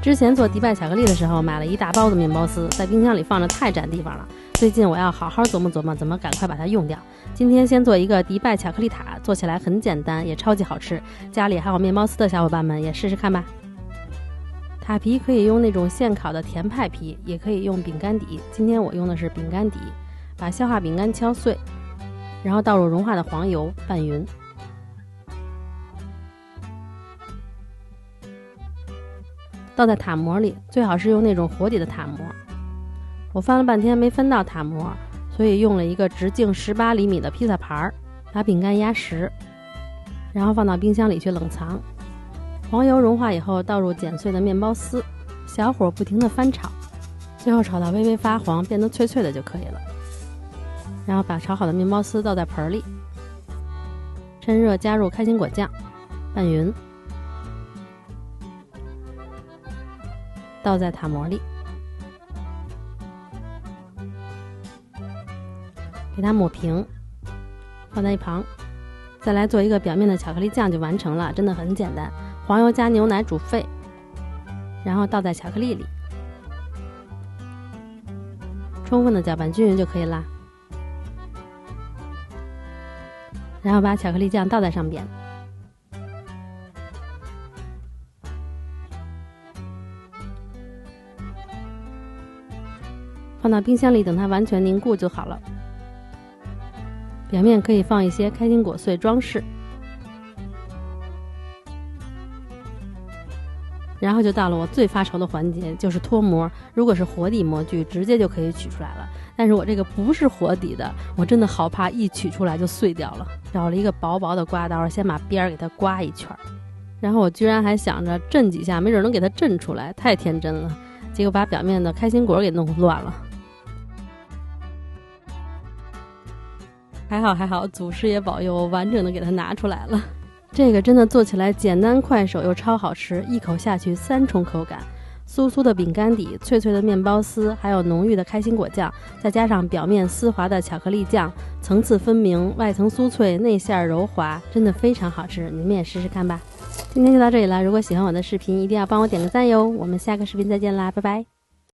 之前做迪拜巧克力的时候，买了一大包的面包丝，在冰箱里放着太占地方了。最近我要好好琢磨琢磨，怎么赶快把它用掉。今天先做一个迪拜巧克力塔，做起来很简单，也超级好吃。家里还有面包丝的小伙伴们也试试看吧。塔皮可以用那种现烤的甜派皮，也可以用饼干底。今天我用的是饼干底，把消化饼干敲碎，然后倒入融化的黄油，拌匀。倒在塔模里，最好是用那种活底的塔模。我翻了半天没翻到塔模，所以用了一个直径18厘米的披萨盘，把饼干压实，然后放到冰箱里去冷藏。黄油融化以后，倒入剪碎的面包丝，小火不停地翻炒，最后炒到微微发黄，变得脆脆的就可以了。然后把炒好的面包丝倒在盆里，趁热加入开心果酱，拌匀，倒在塔模里，给它抹平，放在一旁。再来做一个表面的巧克力酱就完成了，真的很简单。黄油加牛奶煮沸，然后倒在巧克力里，充分的搅拌均匀就可以啦。然后把巧克力酱倒在上边，放到冰箱里等它完全凝固就好了。表面可以放一些开心果碎装饰，然后就到了我最发愁的环节，就是脱模。如果是活底模具，直接就可以取出来了，但是我这个不是活底的，我真的好怕一取出来就碎掉了。找了一个薄薄的刮刀，先把边儿给它刮一圈，然后我居然还想着震几下，没准能给它震出来，太天真了。结果把表面的开心果给弄乱了。还好，祖师爷保佑，我完整的给它拿出来了。这个真的做起来简单快手又超好吃，一口下去3重口感，酥酥的饼干底，脆脆的面包丝，还有浓郁的开心果酱，再加上表面丝滑的巧克力酱，层次分明，外层酥脆，内馅柔滑，真的非常好吃，你们也试试看吧。今天就到这里了，如果喜欢我的视频，一定要帮我点个赞哟，我们下个视频再见啦，拜拜。